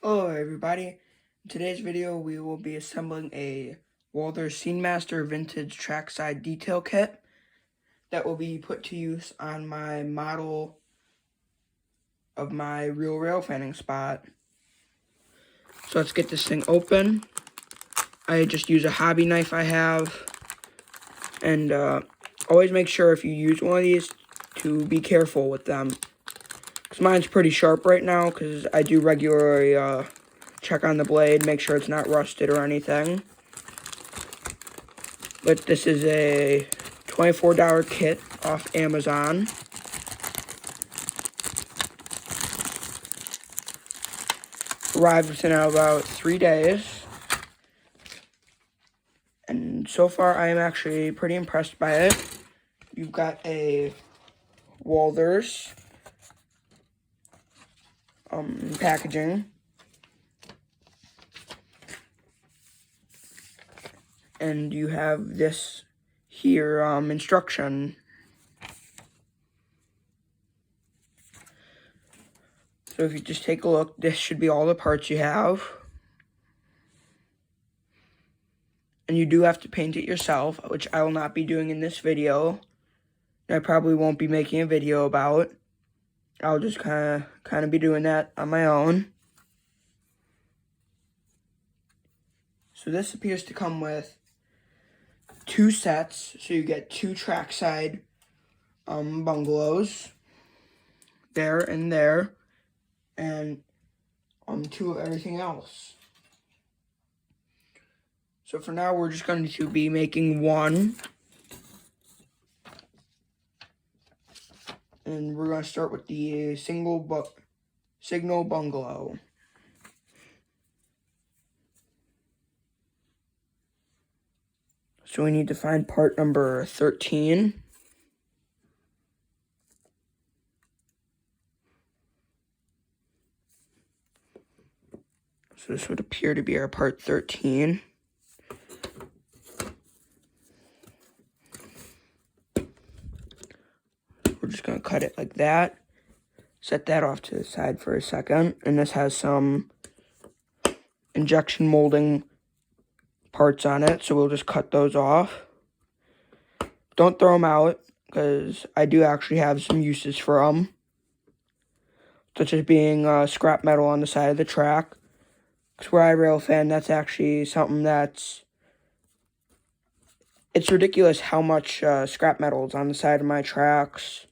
Hello everybody. In today's video we will be assembling a Walthers Scene Master vintage trackside detail kit that will be put to use on my model of my real rail fanning spot. So let's get this thing open. I just use a hobby knife I have, and always make sure if you use one of these to be careful with them, because mine's pretty sharp right now because I do regularly check on the blade, make sure it's not rusted or anything. But this is a $24 kit off Amazon. Arrived within about 3 days. And so far I am actually pretty impressed by it. You've got a Walthers packaging. And you have this here instruction. So if you just take a look, this should be all the parts you have. And you do have to paint it yourself, which I will not be doing in this video. I probably won't be making a video about. I'll just kind of be doing that on my own. So this appears to come with 2 sets, so you get 2 trackside bungalows, there and there, and 2 of everything else. So for now, we're just going to be making one, and we're going to start with the signal bungalow. So we need to find part number 13. So this would appear to be our part 13. We're just going to cut it like that. Set that off to the side for a second. And this has some injection molding parts on it, so we'll just cut those off. Don't throw them out, because I do actually have some uses for them, such as being scrap metal on the side of the track. Because where I rail fan, that's actually something it's ridiculous how much scrap metal is on the side of my tracks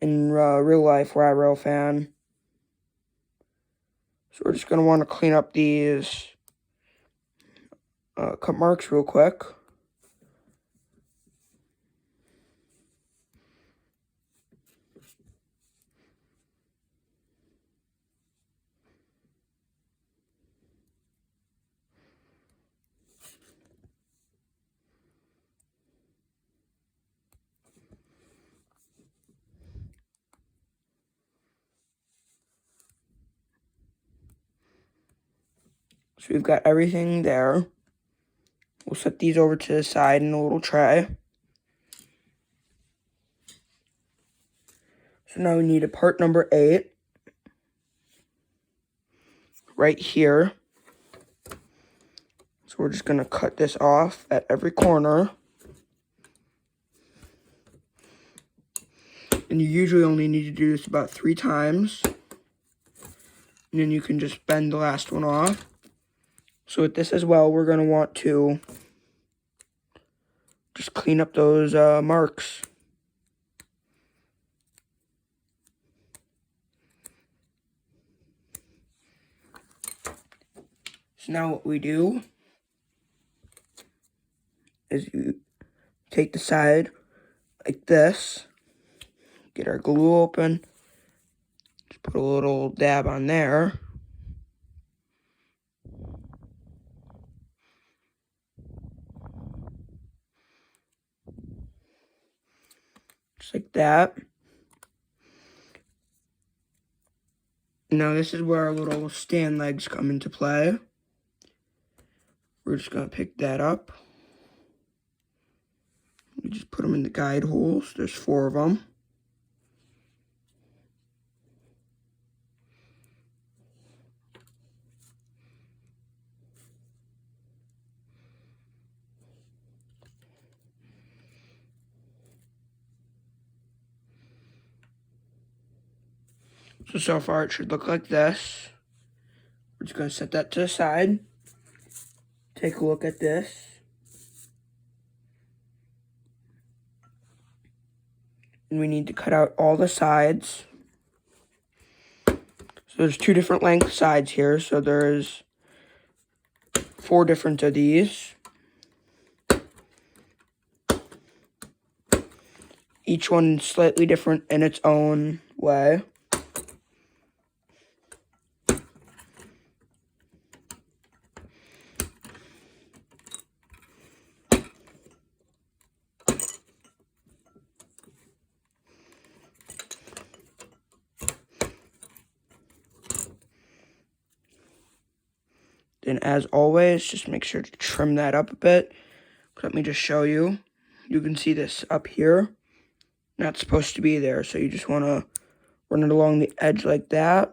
in real life where I rail fan. So we're just going to want to clean up these cut marks real quick. So we've got everything there. We'll set these over to the side in a little tray. So now we need a part number 8. Right here. So we're just going to cut this off at every corner. And you usually only need to do this about 3 times. And then you can just bend the last one off. So with this as well, we're going to want to just clean up those marks. So now what we do is you take the side like this, get our glue open, just put a little dab on there. Just like that. Now this is where our little stand legs come into play. We're just going to pick that up. We just put them in the guide holes. There's 4 of them. So far it should look like this. We're just going to set that to the side. Take a look at this. And we need to cut out all the sides. So there's 2 different length sides here. So there's 4 different of these. Each one slightly different in its own way. Then as always, just make sure to trim that up a bit. Let me just show you. You can see this up here. Not supposed to be there, so you just want to run it along the edge like that.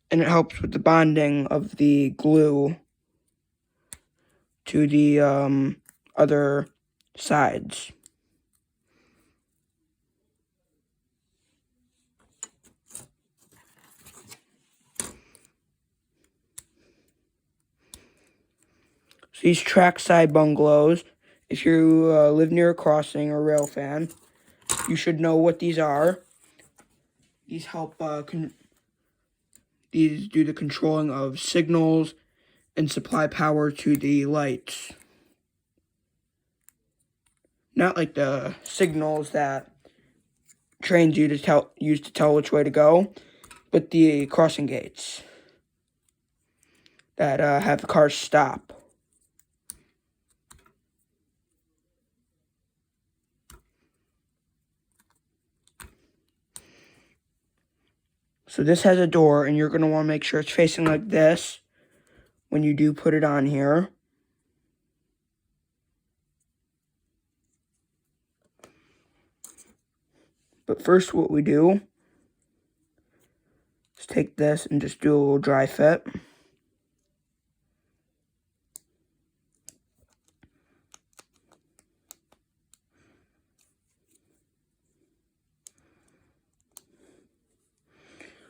And it helps with the bonding of the glue to the other sides. So these trackside bungalows, if you live near a crossing or rail fan, you should know what these are. These help, these do the controlling of signals and supply power to the lights. Not like the signals that trains use to tell which way to go, but the crossing gates that have the cars stop. So this has a door, and you're going to want to make sure it's facing like this when you do put it on here. But first what we do is take this and just do a little dry fit.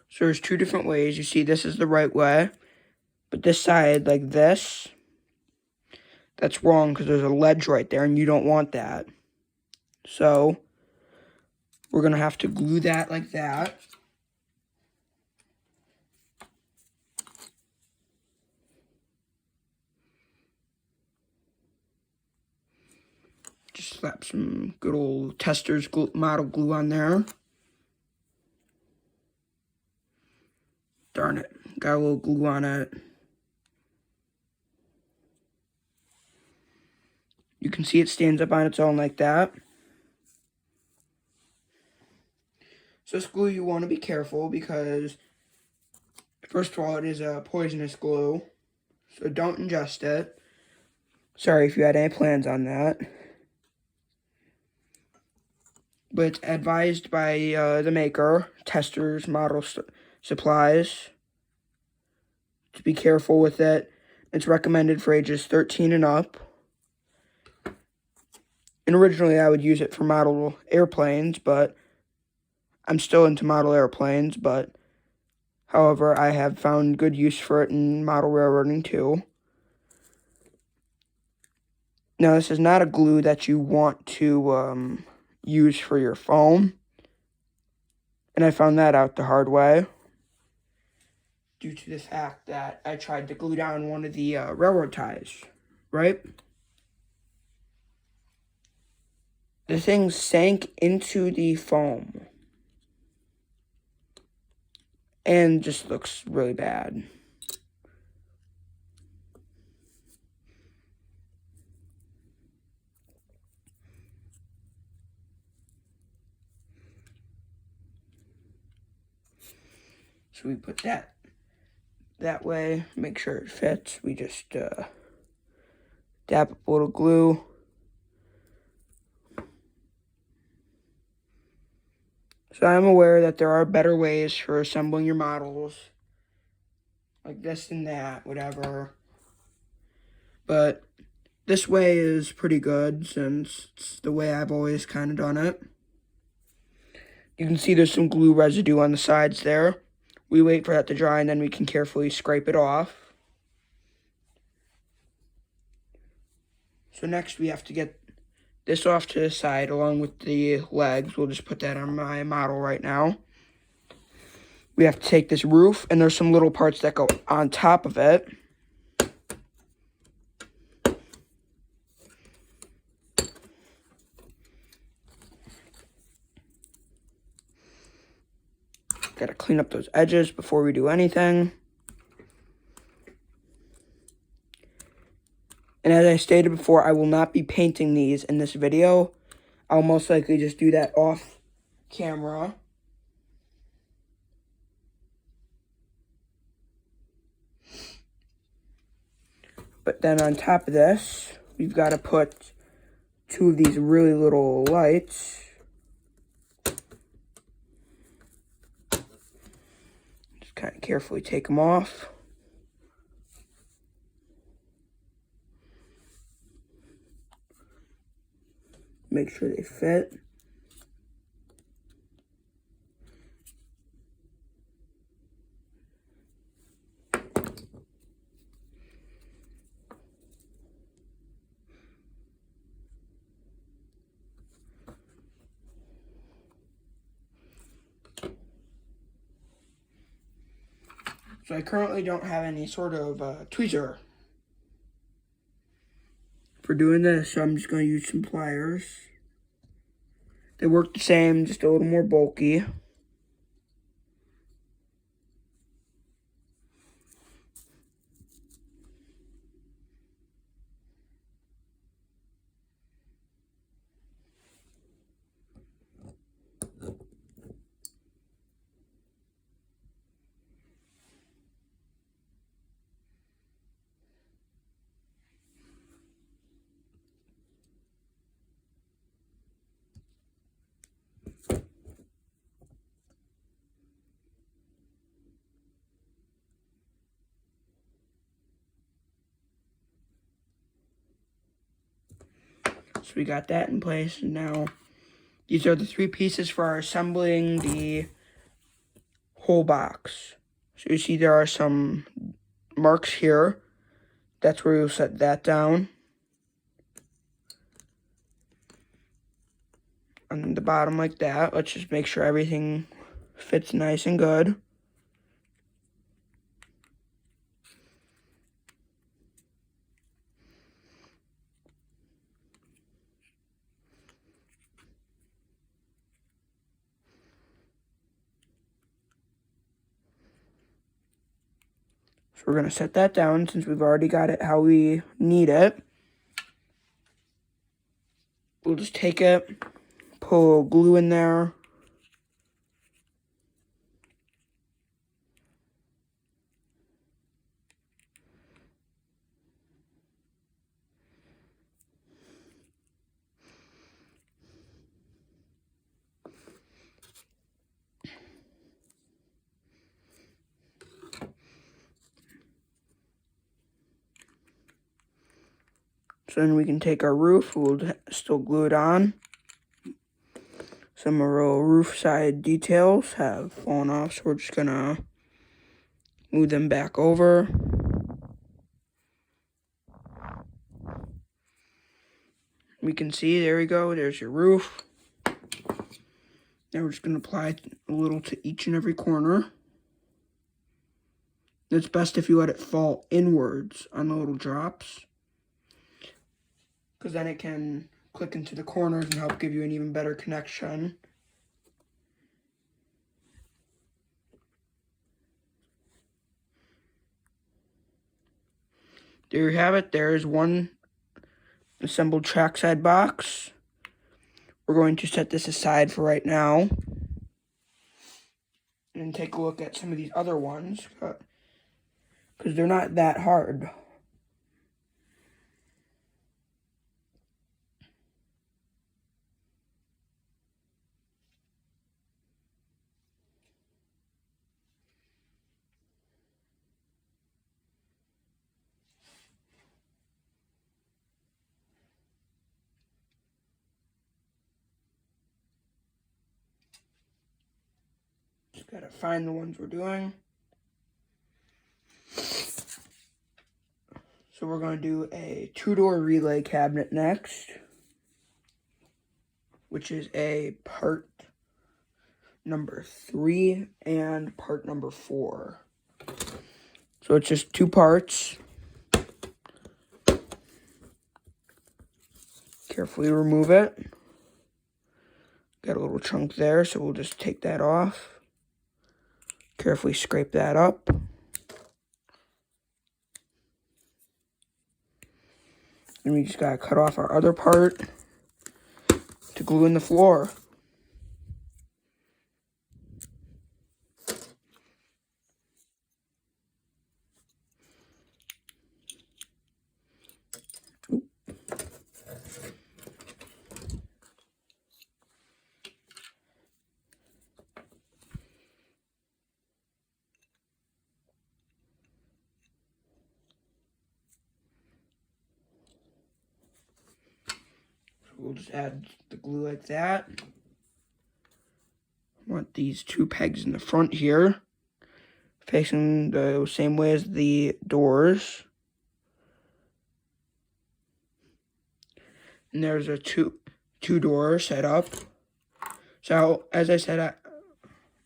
So there's 2 different ways. You see this is the right way, but this side like this, that's wrong because there's a ledge right there and you don't want that. So we're going to have to glue that like that. Just slap some good old Testors model glue on there. Darn it, got a little glue on it. You can see it stands up on its own like that. So this glue, you want to be careful because, first of all, it is a poisonous glue. So don't ingest it. Sorry if you had any plans on that. But it's advised by the maker, Testors Model Supplies, to be careful with it. It's recommended for ages 13 and up. And originally I would use it for model airplanes, but I'm still into model airplanes, but however, I have found good use for it in model railroading too. Now, this is not a glue that you want to use for your foam, and I found that out the hard way due to the fact that I tried to glue down one of the railroad ties, right? The thing sank into the foam and just looks really bad. So we put that way, make sure it fits. We just dab up a little glue. So I'm aware that there are better ways for assembling your models, like this and that, whatever. But this way is pretty good since it's the way I've always kind of done it. You can see there's some glue residue on the sides there. We wait for that to dry and then we can carefully scrape it off. So next we have to get this off to the side along with the legs. We'll just put that on my model right now. We have to take this roof, and there's some little parts that go on top of it. Gotta clean up those edges before we do anything. And as I stated before, I will not be painting these in this video. I'll most likely just do that off camera. But then on top of this, we've got to put 2 of these really little lights. Just kind of carefully take them off. Make sure they fit. So I currently don't have any sort of tweezer for doing this, so I'm just going to use some pliers. They work the same, just a little more bulky. So we got that in place, and now these are the 3 pieces for our assembling the whole box. So you see there are some marks here. That's where you'll set that down. On the bottom like that. Let's just make sure everything fits nice and good. So we're going to set that down since we've already got it how we need it. We'll just take it, pull glue in there. So then we can take our roof, we'll still glue it on. Some of our roof side details have fallen off, so we're just gonna move them back over. We can see, there we go, there's your roof. Now we're just gonna apply a little to each and every corner. It's best if you let it fall inwards on the little drops, because then it can click into the corners and help give you an even better connection. There you have it. There's one assembled trackside box. We're going to set this aside for right now and take a look at some of these other ones, because they're not that hard. Gotta find the ones we're doing. So we're going to do a 2-door relay cabinet next, which is a part number 3 and part number 4. So it's just 2 parts. Carefully remove it. Got a little chunk there, so we'll just take that off. Carefully scrape that up. And we just gotta cut off our other part to glue in the floor. We'll just add the glue like that. Want these 2 pegs in the front here, facing the same way as the doors. And there's a two-door setup. So, as I said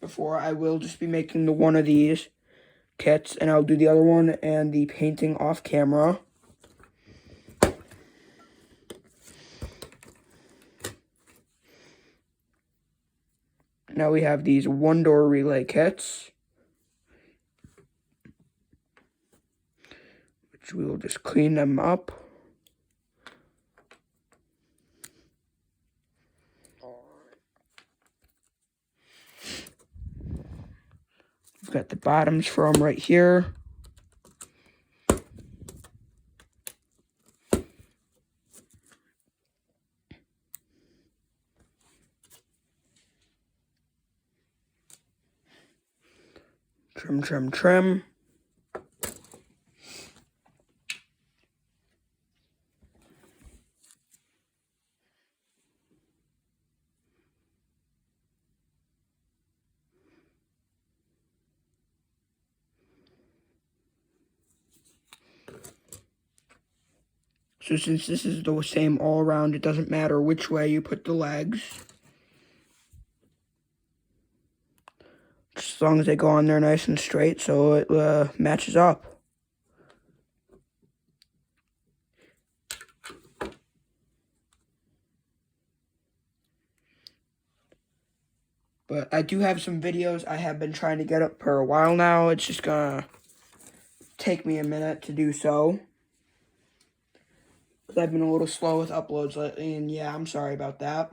before, I will just be making the one of these kits, and I'll do the other one and the painting off camera. Now we have these 1-door relay kits, which we will just clean them up. We've got the bottoms for them right here. Trim, trim, trim. So since this is the same all around, it doesn't matter which way you put the legs. Just as long as they go on there nice and straight so it matches up. But I do have some videos I have been trying to get up for a while now. It's just gonna take me a minute to do so. Because I've been a little slow with uploads lately, and yeah, I'm sorry about that.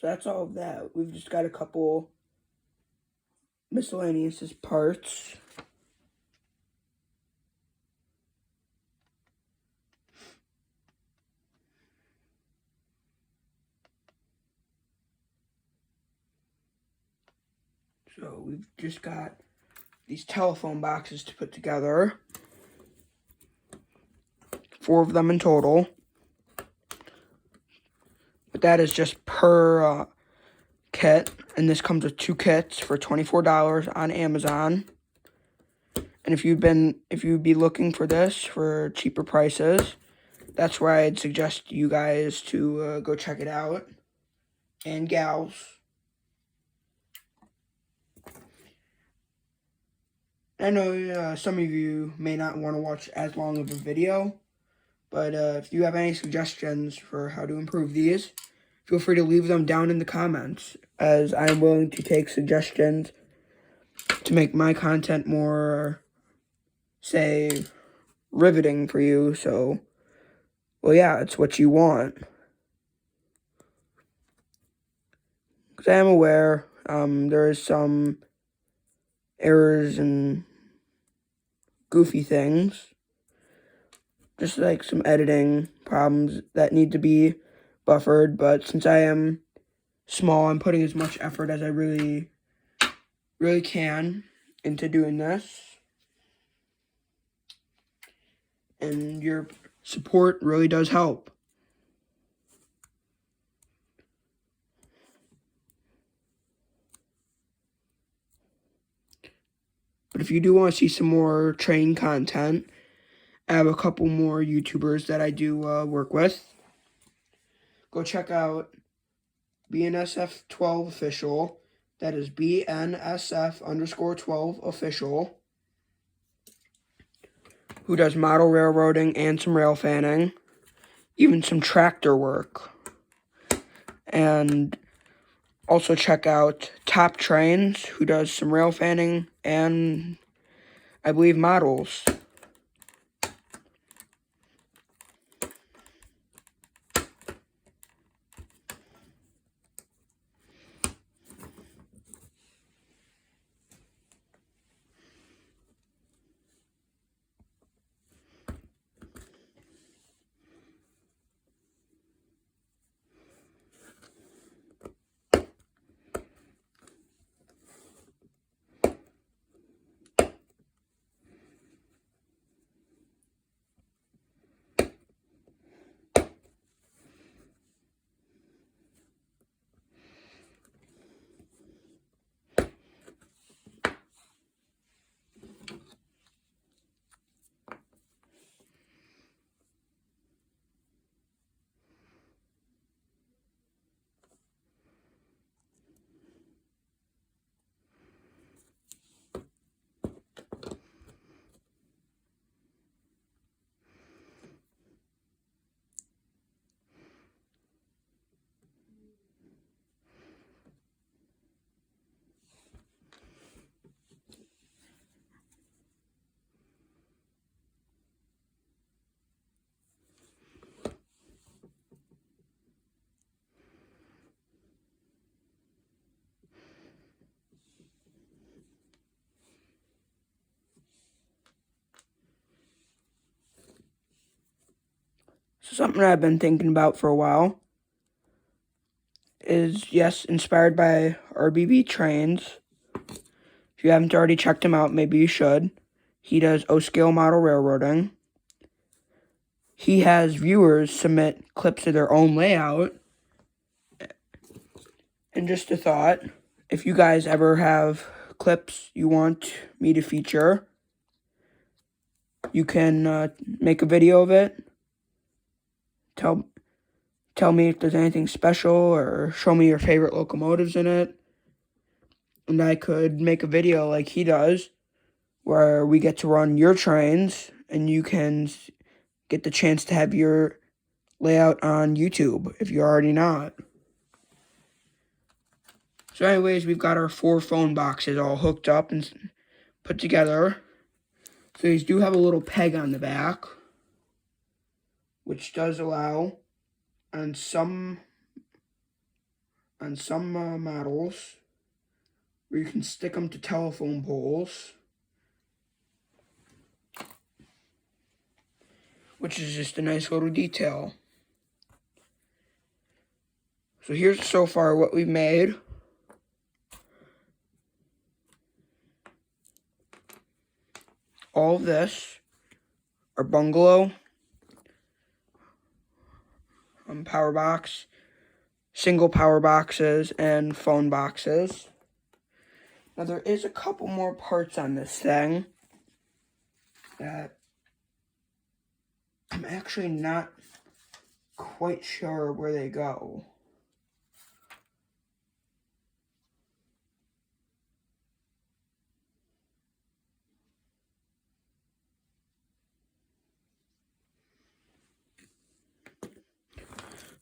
So that's all of that. We've just got a couple miscellaneous parts. So we've just got these telephone boxes to put together. 4 of them in total. But that is just per kit. And this comes with 2 kits for $24 on Amazon. And if you'd be looking for this for cheaper prices, that's where I'd suggest you guys to go check it out. And gals. I know some of you may not want to watch as long of a video, but if you have any suggestions for how to improve these, feel free to leave them down in the comments, as I am willing to take suggestions to make my content more, say, riveting for you. So, well, yeah, it's what you want. Because I am aware there is some errors and goofy things, just like some editing problems that need to be buffered. But since I am small. I'm putting as much effort as I really can into doing this. And your support really does help. But if you do want to see some more training content, I have a couple more YouTubers that I do work with. Go check out BNSF12 Official. That is BNSF_12 Official, who does model railroading and some rail fanning, even some tractor work. And also check out Top Trains, who does some rail fanning and, I believe, models. So something I've been thinking about for a while is, yes, inspired by RBB Trains. If you haven't already checked him out, maybe you should. He does O-scale model railroading. He has viewers submit clips of their own layout. And just a thought, if you guys ever have clips you want me to feature, you can make a video of it. Tell me if there's anything special, or show me your favorite locomotives in it. And I could make a video like he does, where we get to run your trains, and you can get the chance to have your layout on YouTube, if you're already not. So anyways, we've got our 4 phone boxes all hooked up and put together. So these do have a little peg on the back, which does allow, on some models, where you can stick them to telephone poles, which is just a nice little detail. So here's so far what we've made. All of this are bungalow, power box, single power boxes, and phone boxes. Now there is a couple more parts on this thing that I'm actually not quite sure where they go.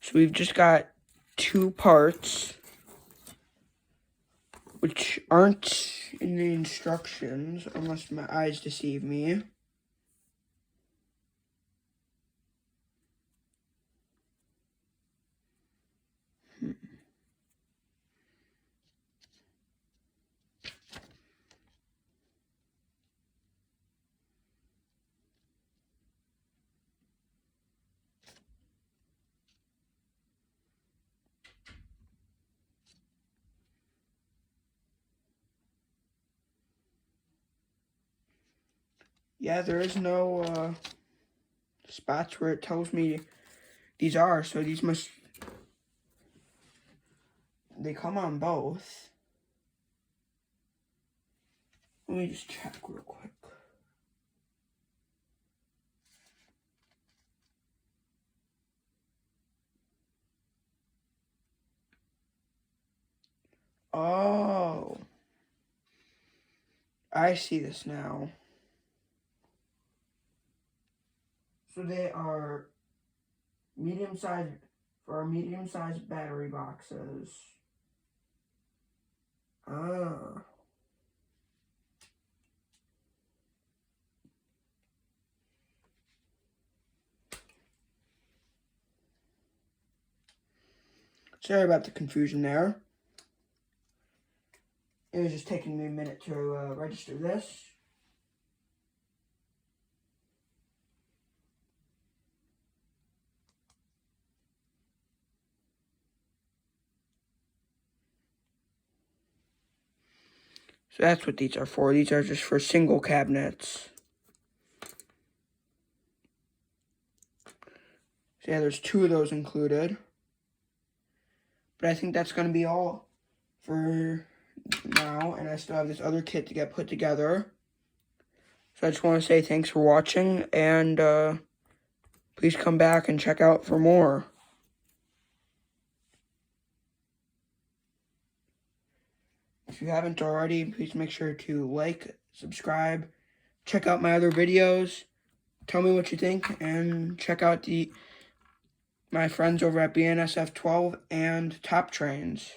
So we've just got 2 parts, which aren't in the instructions, unless my eyes deceive me. Yeah, there is no spots where it tells me these are, so these must, they come on both. Let me just check real quick. Oh, I see this now. So they are medium-sized, for our medium-sized battery boxes. Ah. Sorry about the confusion there. It was just taking me a minute to register this. So that's what these are for. These are just for single cabinets. So yeah, there's 2 of those included. But I think that's going to be all for now. And I still have this other kit to get put together. So I just want to say thanks for watching. And please come back and check out for more. If you haven't already, please make sure to like, subscribe, check out my other videos, tell me what you think, and check out my friends over at BNSF 12 and Top Trains.